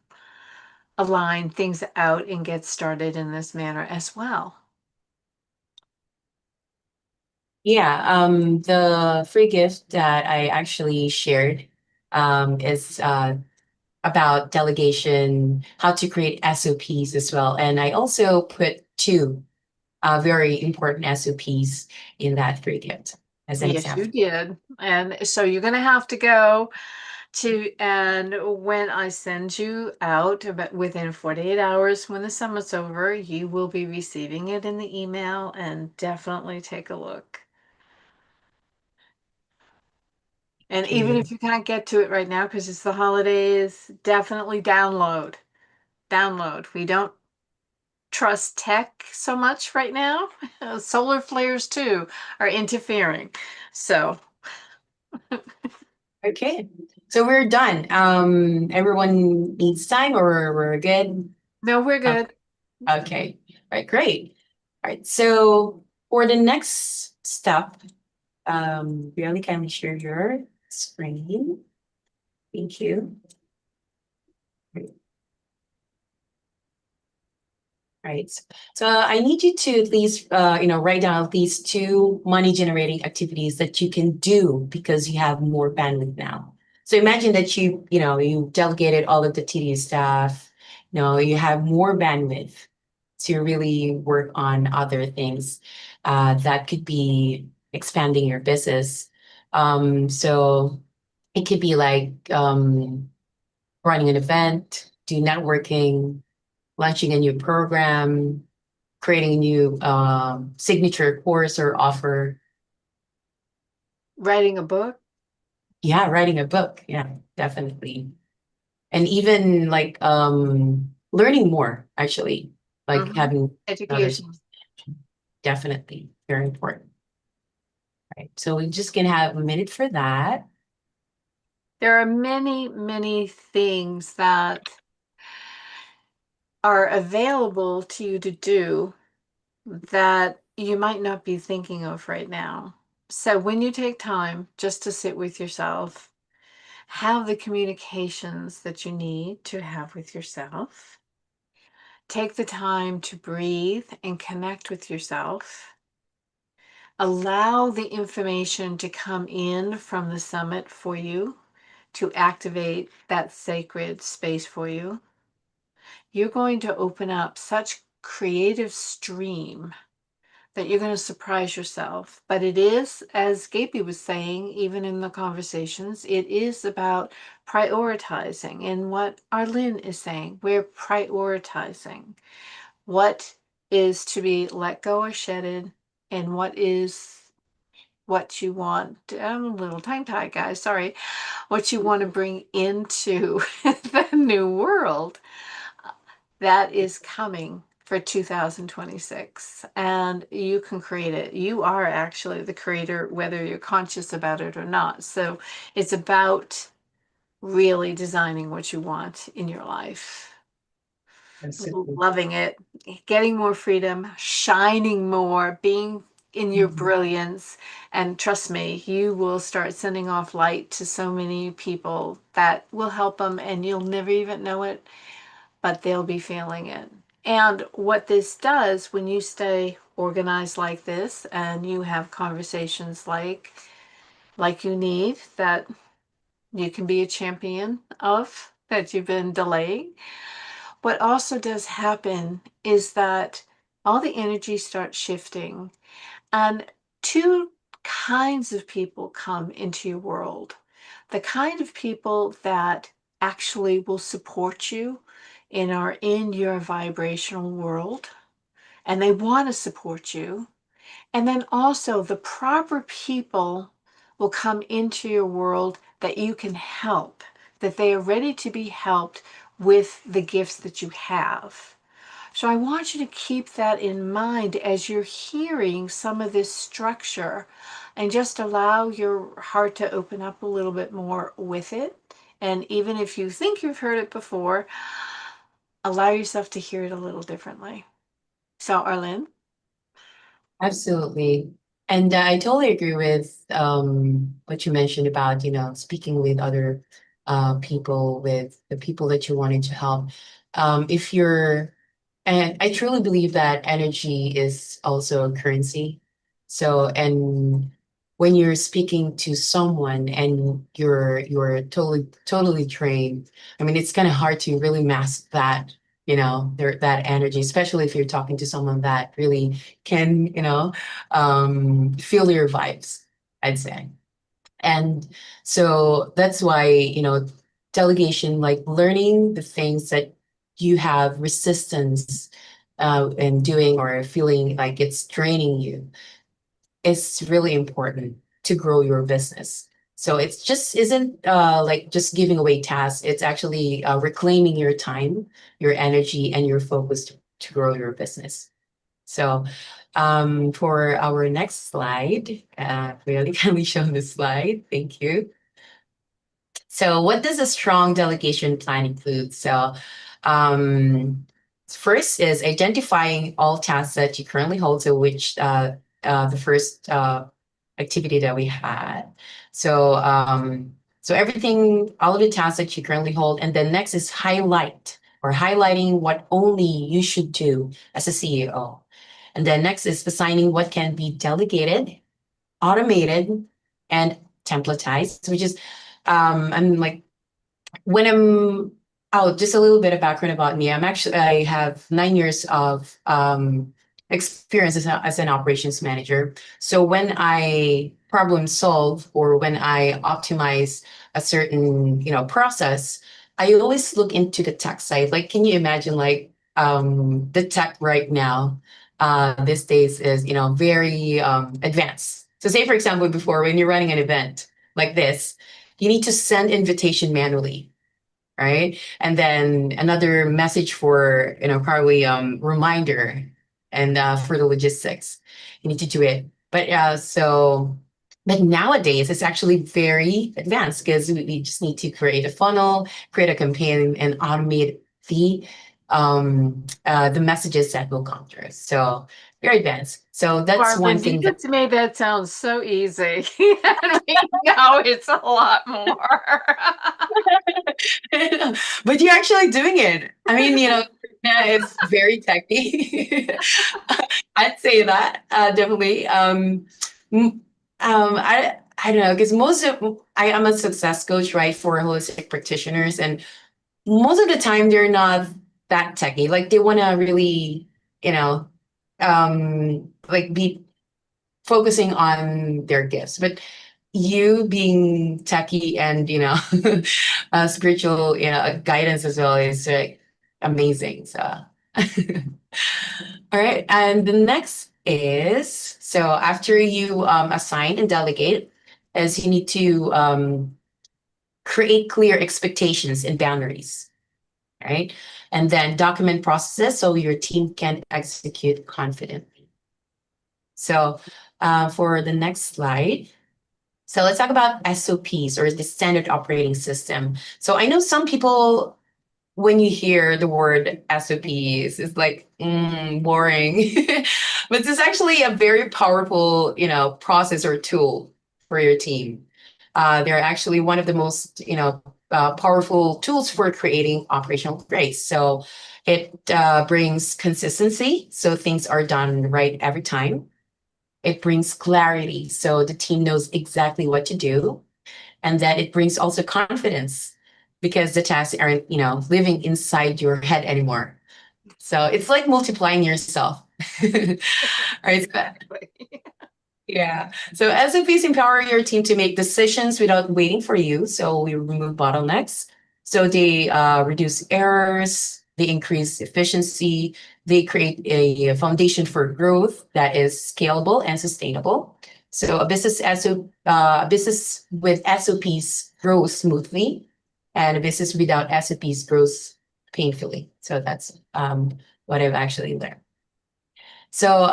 align things out and get started in this manner as well. Yeah, the free gift that I actually shared is about delegation, how to create SOPs as well. And I also put two very important SOPs in that free gift as an Yes, you example. did. And so you're going to have to go to, and when I send you out, about within 48 hours when the summit's over, you will be receiving it in the email and definitely take a look. And even Okay. if you can't get to it right now because it's the holidays, definitely download. Download. We don't trust tech so much right now. Solar flares too are interfering. So, Okay. So we're done. Everyone needs time or we're good? no, we're Okay. good. Okay. All right, great. All right. So for the next step, really kindly share your screen. Thank you. Right. So I need you to at least, write down at least two money generating activities that you can do because you have more bandwidth now. So imagine that you delegated all of the tedious stuff. You have more bandwidth to really work on other things that could be expanding your business. So it could be like running an event, do networking, launching a new program, creating a new signature course or offer. Writing a book. Yeah, writing a book. Yeah, definitely. And even like learning more, actually, like Mhm. having others. Education. Definitely very important. Right. So we're just gonna have a minute for that. There are many, many things that are available to you to do that you might not be thinking of right now. So when you take time just to sit with yourself, have the communications that you need to have with yourself, take the time to breathe and connect with yourself. Allow the information to come in from the summit for you to activate that sacred space for you. You're going to open up such creative stream that you're going to surprise yourself. But it is, as Gaby was saying, even in the conversations, it is about prioritizing. And what Arlene is saying, we're prioritizing what is to be let go or shedded and what is what you want. I'm a little tongue tied, guys. Sorry. What you want to bring into the new world that is coming for 2026. And you can create it. You are actually the creator, whether you're conscious about it or not. So it's about really designing what you want in your life, That's it. loving it, getting more freedom, shining more, being in your brilliance. And trust me, you will start sending off light to so many people that will help them, and you'll never even know it, but they'll be feeling it. And what this does when you stay organized like this and you have conversations like you need, that you can be a champion of, that you've been delaying, what also does happen is that all the energy starts shifting, and two kinds of people come into your world. The kind of people that actually will support you and are in your vibrational world, and they want to support you. And then also the proper people will come into your world that you can help, that they are ready to be helped with the gifts that you have. So I want you to keep that in mind as you're hearing some of this structure, and just allow your heart to open up a little bit more with it. And even if you think you've heard it before, allow yourself to hear it a little differently. So, Arlene? Absolutely. And I totally agree with what you mentioned about, speaking with other people, with the people that you wanted to help. If you're, and I truly believe that energy is also a currency. So, and when you're speaking to someone and you're totally trained, I mean, it's kind of hard to really mask that, that energy, especially if you're talking to someone that really can, feel your vibes, I'd say. And so that's why, delegation, like learning the things that you have resistance in doing, or feeling like it's draining you, is really important to grow your business. So it's just isn't like just giving away tasks. It's actually reclaiming your time, your energy, and your focus to grow your business. So for our next slide, really kindly show this slide. Thank you. So what does a strong delegation plan include? So um, first is identifying all tasks that you currently hold, so which the first activity that we had. So so everything, all of the tasks that you currently hold, and then next is highlighting what only you should do as a CEO. And then next is assigning what can be delegated, automated, and templatized, which is I'm like when I'm out, just a little bit of background about me. I have 9 years of experience as an operations manager. So when I problem solve, or when I optimize a certain, process, I always look into the tech side. Like, can you imagine, like, the tech right now, these days is, very advanced. So say, for example, before, when you're running an event like this, you need to send invitation manually, right? And then another message for, probably reminder, and for the logistics, you need to do it. But nowadays it's actually very advanced, because we just need to create a funnel, create a campaign, and automate the messages that will come through. So very advanced. So that's one Arlene, you thing that just made that sound so easy. And we know it's a lot more. but you're actually doing it. I mean, yeah, it's very techy. I'd say that definitely. I don't know, because I am a success coach, right, for holistic practitioners, and most of the time they're not that techy. Like they want to really, like be focusing on their gifts, but you being techie and spiritual guidance as well is like amazing. So all right, and the next is, so after you assign and delegate, is you need to create clear expectations and boundaries, right? And then document processes so your team can execute confidently. So for the next slide, so let's talk about SOPs, or the standard operating system. So I know some people, when you hear the word SOPs, it's like boring. But this is actually a very powerful, process or tool for your team. They're actually one of the most, powerful tools for creating operational grace. So it brings consistency, so things are done right every time. It brings clarity, so the team knows exactly what to do, and that it brings also confidence because the tasks aren't, living inside your head anymore. So it's like multiplying yourself. Right. Exactly. Yeah. So SOPs empower your team to make decisions without waiting for you. So we remove bottlenecks. So they reduce errors, they increase efficiency, they create a foundation for growth that is scalable and sustainable. So a business with SOPs grows smoothly, and a business without SOPs grows painfully. So that's what I've actually learned. So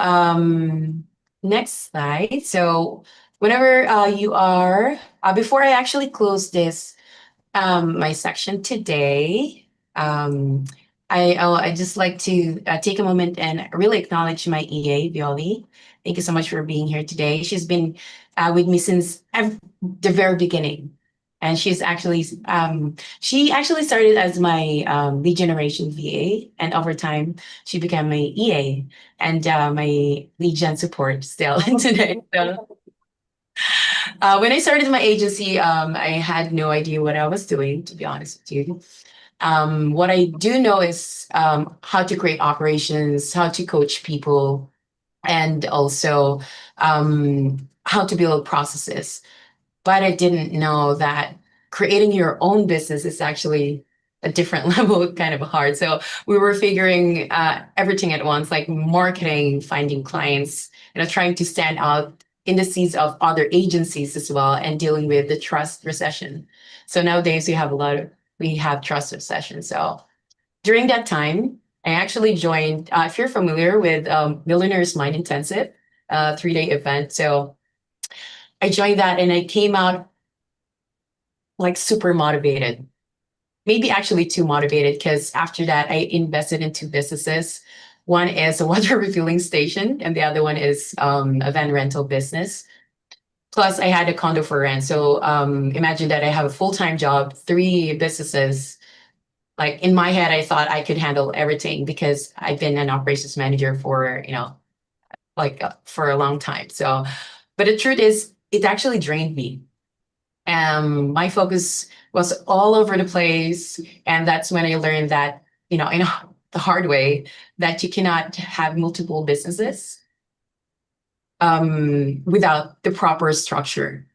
next slide. So whenever you are, before I actually close this my section today, um, I just like to take a moment and really acknowledge my EA, Violi. Thank you so much for being here today. She's been with me since the very beginning. And she actually started as my lead generation VA. And over time, she became my EA and my lead gen support still today. So, when I started my agency, I had no idea what I was doing, to be honest with you. What I do know is how to create operations, how to coach people, and also how to build processes. But I didn't know that creating your own business is actually a different level, kind of hard. So we were figuring everything at once, like marketing, finding clients, trying to stand out in the seas of other agencies as well, and dealing with the trust recession. So nowadays we have trust recession. So during that time, I actually joined, if you're familiar with Millionaire's Mind Intensive, 3-day event. So I joined that and I came out like super motivated, maybe actually too motivated, because after that, I invested in two businesses. One is a water refilling station, and the other one is a van rental business. Plus, I had a condo for rent. So imagine that I have a full-time job, three businesses. Like in my head, I thought I could handle everything because I've been an operations manager for, for a long time. So, but the truth is, it actually drained me. My focus was all over the place. And that's when I learned that, the hard way, that you cannot have multiple businesses without the proper structure.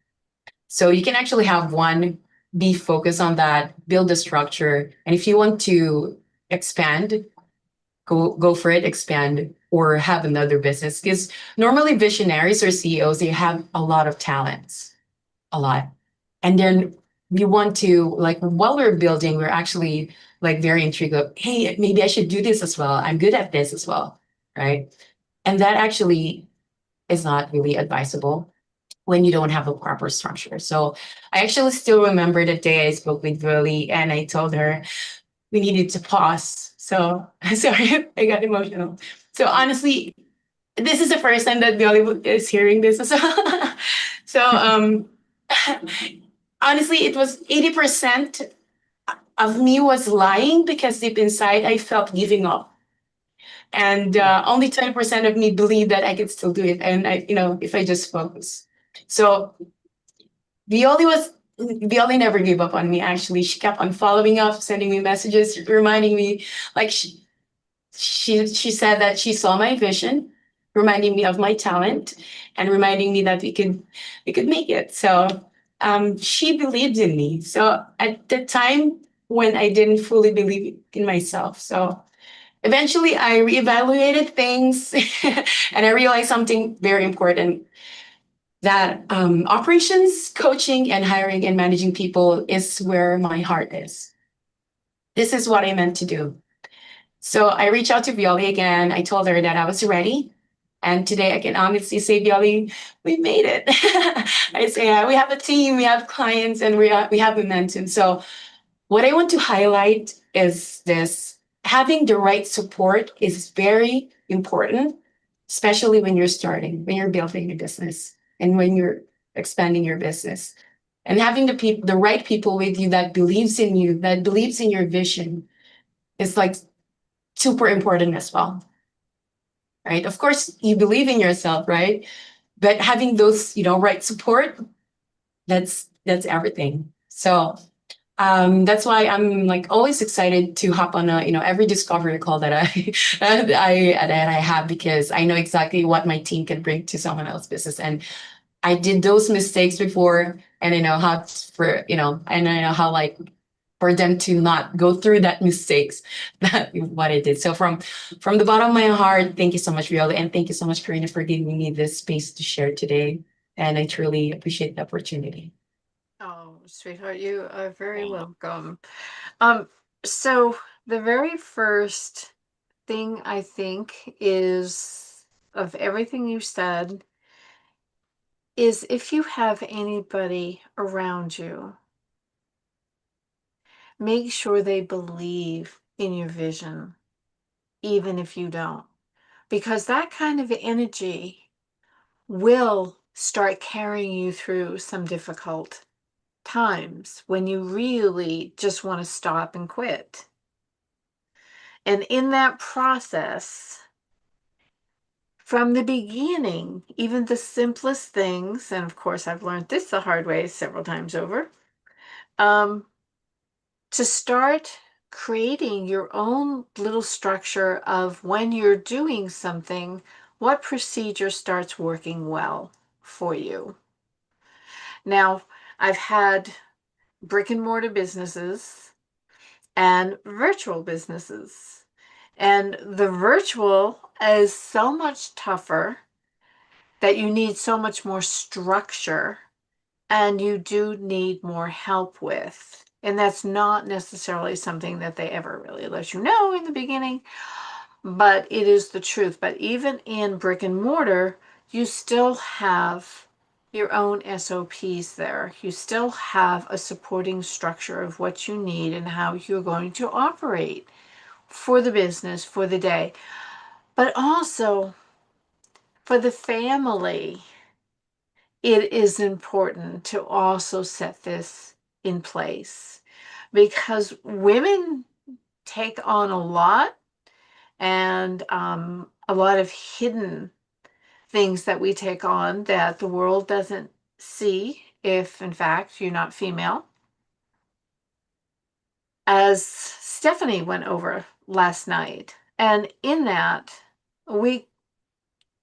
So you can actually have one, be focused on that, build the structure. And if you want to expand, go for it, expand, or have another business. Because normally visionaries or CEOs, they have a lot of talents, a lot. And then we want to, like, while we're building, we're actually like very intrigued of, hey, maybe I should do this as well. I'm good at this as well, right? And that actually is not really advisable when you don't have a proper structure. So I actually still remember the day I spoke with Verly and I told her we needed to pause. So sorry, I got emotional. So honestly, this is the first time that Bollywood is hearing this as well. So honestly, it was 80% of me was lying because deep inside I felt giving up. And only 20% of me believed that I could still do it. And if I just focus. So Violi was Violi never gave up on me. Actually, she kept on following up, sending me messages, reminding me. Like she said that she saw my vision, reminding me of my talent, and reminding me that we could make it. So she believed in me. So at the time when I didn't fully believe in myself, so eventually I reevaluated things, and I realized something very important, that operations, coaching, and hiring and managing people is where my heart is. This is what I meant to do. So I reached out to Violi again. I told her that I was ready. And today I can honestly say, Violi, we made it. I say, we have a team, we have clients, and we have momentum. So what I want to highlight is this: having the right support is very important. especially when you're starting, when you're building your business, and when you're expanding your business. And having the right people with you that believes in you, that believes in your vision is like super important as well. Right? Of course, you believe in yourself, right? But having those, right support, that's everything. So that's why I'm like always excited to hop on every discovery call that I that I have, because I know exactly what my team can bring to someone else's business, and I did those mistakes before, and I know how and I know how, like, for them to not go through that mistakes that what I did. So from the bottom of my heart, thank you so much, Viola, and thank you so much, Karina, for giving me this space to share today, and I truly appreciate the opportunity. Oh, sweetheart, you are very welcome. Um, so the very first thing I think is, of everything you said, is if you have anybody around you, make sure they believe in your vision, even if you don't, because that kind of energy will start carrying you through some difficult times when you really just want to stop and quit. And in that process, from the beginning, even the simplest things, and of course I've learned this the hard way several times over, um, to start creating your own little structure of, when you're doing something, what procedure starts working well for you. Now, I've had brick and mortar businesses and virtual businesses. And the virtual is so much tougher, that you need so much more structure, and you do need more help with. And that's not necessarily something that they ever really let you know in the beginning, but it is the truth. But even in brick and mortar, you still have your own SOPs there. You still have a supporting structure of what you need and how you're going to operate for the business, for the day, but also for the family. It is important to also set this in place, because women take on a lot, and a lot of hidden things that we take on that the world doesn't see if, in fact, you're not female. As Stephanie went over last night, and in that, we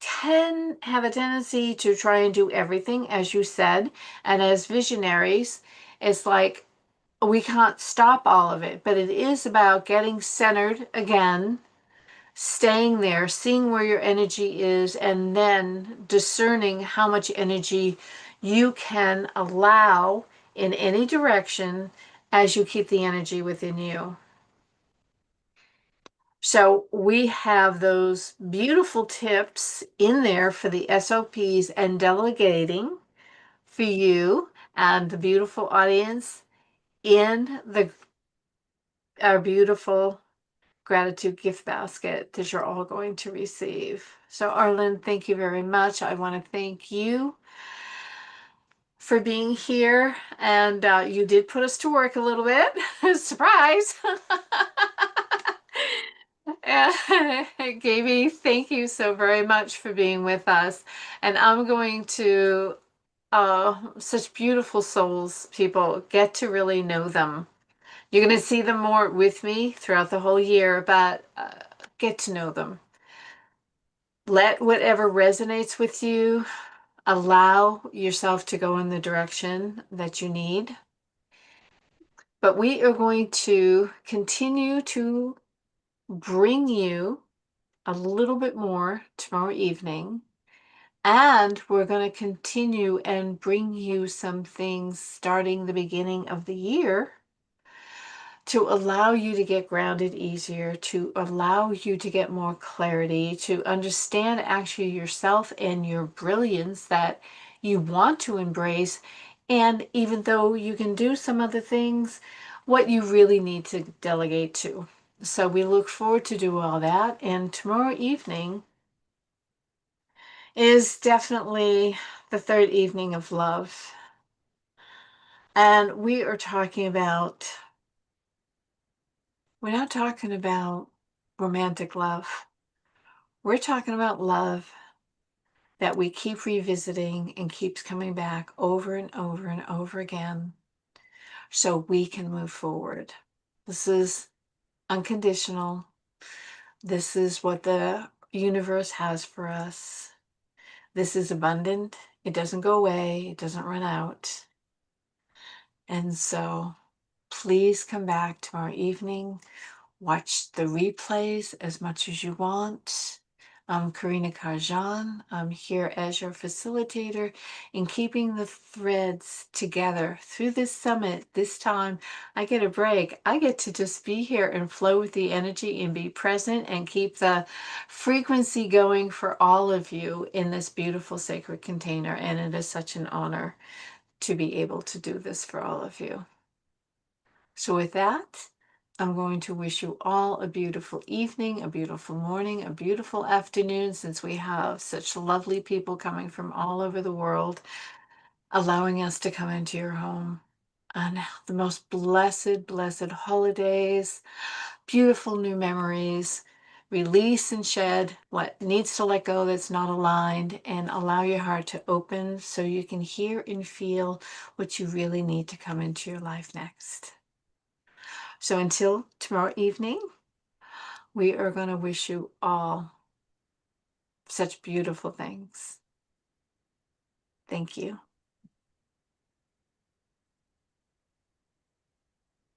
can have a tendency to try and do everything, as you said. And as visionaries, it's like we can't stop all of it, but it is about getting centered again, staying there, seeing where your energy is, and then discerning how much energy you can allow in any direction as you keep the energy within you. So we have those beautiful tips in there for the SOPs and delegating for you and the beautiful audience in our beautiful gratitude gift basket that you're all going to receive. So Arlen, thank you very much. I want to thank you for being here, and you did put us to work a little bit. Surprise. Gaby, thank you so very much for being with us. And I'm going to, such beautiful souls, people, get to really know them. You're going to see them more with me throughout the whole year, but get to know them. Let whatever resonates with you, allow yourself to go in the direction that you need. But we are going to continue to bring you a little bit more tomorrow evening. And we're going to continue and bring you some things starting the beginning of the year to allow you to get grounded easier, to allow you to get more clarity, to understand actually yourself and your brilliance that you want to embrace. And even though you can do some other things, what you really need to delegate to. So we look forward to do all that. And tomorrow evening, is definitely the third evening of love. And we are talking about, we're not talking about romantic love. We're talking about love that we keep revisiting and keeps coming back over and over and over again so we can move forward. This is unconditional. This is what the universe has for us. This is abundant. It doesn't go away. It doesn't run out. And so please come back tomorrow evening. Watch the replays as much as you want. I'm Karina Carj'an. I'm here as your facilitator in keeping the threads together through this summit. This time I get a break. I get to just be here and flow with the energy and be present and keep the frequency going for all of you in this beautiful sacred container. And it is such an honor to be able to do this for all of you. So with that, I'm going to wish you all a beautiful evening, a beautiful morning, a beautiful afternoon, since we have such lovely people coming from all over the world, allowing us to come into your home. And the most blessed, blessed holidays, beautiful new memories. Release and shed what needs to let go that's not aligned, and allow your heart to open so you can hear and feel what you really need to come into your life next. So until tomorrow evening, we are going to wish you all such beautiful things. Thank you.